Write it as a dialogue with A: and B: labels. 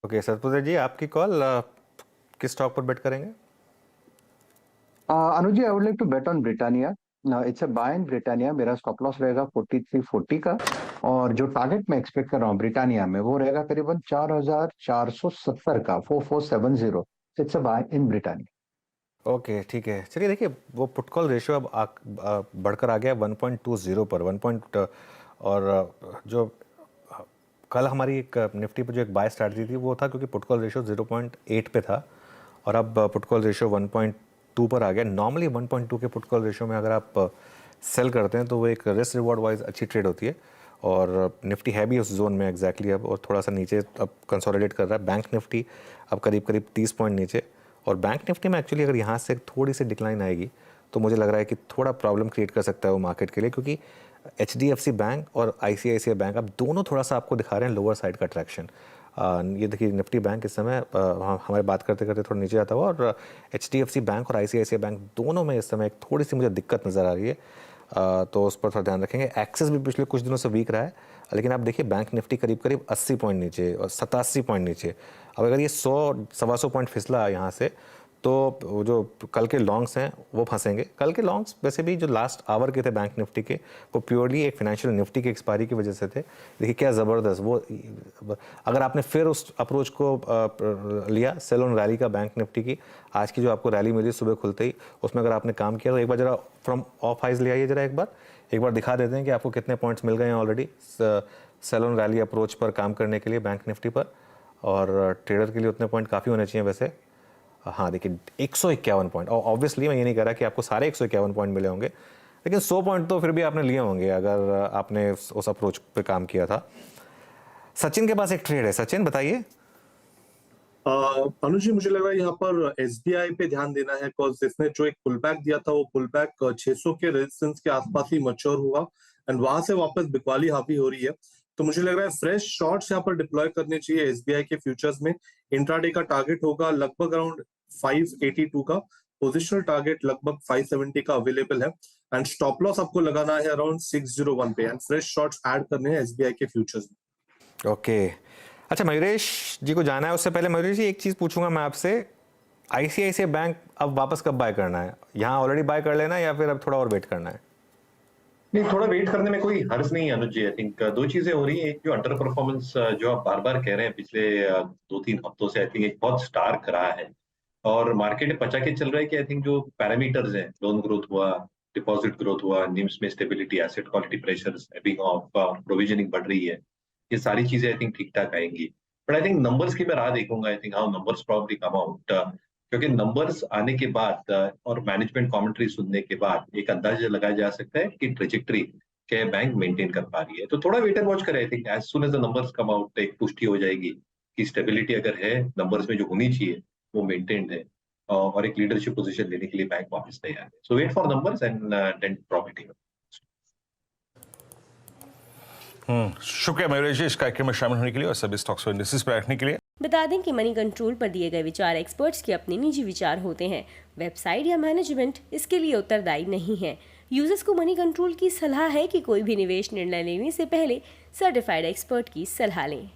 A: Okay Satputra जी, आपकी call. किस stock पर बेट करेंगे?
B: Anuj ji, I would like to bet on Britannia. It's a buy in Britannia. मेरा stop loss रहेगा 4340 का। और जो टारगेट मैं एक्सपेक्ट कर रहा हूँ ब्रिटानिया में, वो रहेगा करीबन 4470 का, 4470। It's a buy in Britannia.
A: Okay ठीक है, चलिए देखिए, वो पुट कॉल रेशियो अब बढ़कर आ गया 1.20 पर 1 पॉइंट। और जो कल हमारी एक निफ्टी पर जो एक बाय स्ट्रैटेजी थी वो था क्योंकि पुट कॉल रेशियो 0.8 पे था, और अब पुट कॉल रेशियो 1.2 पर आ गया। नॉर्मली 1.2 के पुट कॉल रेशियो में अगर आप सेल करते हैं तो वो एक रिस्क रिवॉर्ड वाइज अच्छी ट्रेड होती है, और निफ्टी है भी उस जोन में एग्जैक्टली अब, और थोड़ा सा नीचे अब कंसोलिडेट कर रहा है। बैंक निफ्टी अब करीब करीब 30 पॉइंट नीचे, और बैंक निफ्टी में एक्चुअली अगर यहाँ से थोड़ी सी डिक्लाइन आएगी तो मुझे लग रहा है कि थोड़ा प्रॉब्लम क्रिएट कर सकता है वो मार्केट के लिए, क्योंकि HDFC बैंक और ICICI बैंक अब दोनों थोड़ा सा आपको दिखा रहे हैं लोअर साइड का ट्रैक्शन। ये देखिए, निफ्टी बैंक इस समय हमारे बात करते करते थोड़ा नीचे आता हुआ, और HDFC बैंक और ICICI बैंक दोनों में इस समय एक थोड़ी सी मुझे दिक्कत नज़र आ रही है। तो उस पर थोड़ा ध्यान रखेंगे। एक्सिस भी पिछले कुछ दिनों से वीक रहा है, लेकिन आप देखिए बैंक निफ्टी करीब करीब 80 पॉइंट नीचे और 87 पॉइंट नीचे। अब अगर ये 100-125 पॉइंट फिसला यहाँ से, तो वो जो कल के लॉन्ग्स हैं वो फंसेंगे। कल के लॉन्ग्स वैसे भी जो लास्ट आवर के थे बैंक निफ्टी के, वो प्योरली एक फाइनेंशियल निफ्टी की एक्सपायरी की वजह से थे। देखिए क्या ज़बरदस्त वो, अगर आपने फिर उस अप्रोच को लिया सेल ऑन रैली का बैंक निफ्टी की, आज की जो आपको रैली मिली सुबह खुलते ही, उसमें अगर आपने काम किया तो एक बार जरा फ्रॉम ऑफ हाइज ले आइए, जरा एक बार दिखा देते हैं कि आपको कितने पॉइंट्स मिल गए हैं already sell on rally approach पर काम करने के लिए बैंक निफ्टी पर। और ट्रेडर के लिए उतने पॉइंट काफ़ी होने चाहिए वैसे। हाँ देखिए, 151 पॉइंट, और ऑब्वियसली मैं ये नहीं कह रहा कि आपको सारे 151 पॉइंट मिले होंगे, लेकिन 100 पॉइंट तो फिर भी आपने लिए होंगे अगर आपने उस अप्रोच पे काम किया था। सचिन के पास एक ट्रेड है, सचिन बताइए।
C: अनुज जी, मुझे लग रहा है यहाँ पर SBI पे ध्यान देना है, बिकॉज इसने जो एक पुल बैक दिया था वो पुल बैक 600 के रेजिस्टेंस के आसपास ही मैच्योर हुआ, एंड वहां से वापस बिकवाली हावी हो रही है। तो मुझे लग रहा है फ्रेश शॉर्ट्स यहाँ पर डिप्लॉय करने चाहिए SBI के फ्यूचर्स में। इंट्राडे का टारगेट होगा लगभग अराउंड 582 का, पोजिशनल टारगेट लगभग 570 का अवेलेबल है, एंड स्टॉप लॉस आपको लगाना है अराउंड 601 पे, एंड फ्रेश शॉर्ट्स ऐड करने हैं SBI के फ्यूचर्स में।
A: ओके, अच्छा मयूरेश जी को जाना है, उससे पहले मयूरेश जी एक चीज़ पूछूंगा मैं आपसे। ICICI बैंक अब वापस कब बाय करना है? यहाँ ऑलरेडी बाय कर लेना या फिर अब थोड़ा और वेट करना है?
D: नहीं, थोड़ा वेट करने में कोई हर्ज नहीं है अनुज जी। आई थिंक दो चीजें हो रही हैं। एक जो अंडर परफॉर्मेंस जो आप बार बार कह रहे हैं पिछले 2-3 हफ्तों से, आई थिंक एक बहुत स्टार्क रहा है, और मार्केट पचा के चल रहा है कि आई थिंक जो पैरामीटर्स हैं, लोन ग्रोथ हुआ, डिपॉजिट ग्रोथ हुआ, निम्स में stability, asset quality pressures, Ebbing of provisioning बढ़ रही है, ये सारी चीजें आई थिंक ठीक ठाक आएंगी। बट आई थिंक नंबर्स की मैं राह देखूंगा। I think how numbers probably come out, क्योंकि नंबर्स आने के बाद और मैनेजमेंट कमेंट्री सुनने के बाद एक अंदाजा लगाया जा सकता है कि ट्रेजेक्टरी क्या बैंक मेंटेन कर पा रही है। तो थोड़ा वेट एंड वॉच करें। I think as soon as the numbers come out एक पुष्टि हो जाएगी कि स्टेबिलिटी अगर है नंबर्स में जो होनी चाहिए वो मेंटेन्ड है, और एक लीडरशिप पोजीशन लेने के लिए बैंक वापस तैयार है। So wait for numbers and then profiting.
E: शुक्रिया मयूरेश जी इस कार्यक्रम में शामिल होने के लिए और सभी स्टॉक्स और इंडेक्सेस पर रखने के लिए।
F: बता दें कि मनी कंट्रोल पर दिए गए विचार एक्सपर्ट्स के अपने निजी विचार होते हैं। वेबसाइट या मैनेजमेंट इसके लिए उत्तरदायी नहीं है। यूजर्स को मनी कंट्रोल की सलाह है कि कोई भी निवेश निर्णय लेने से पहले सर्टिफाइड एक्सपर्ट की सलाह लें।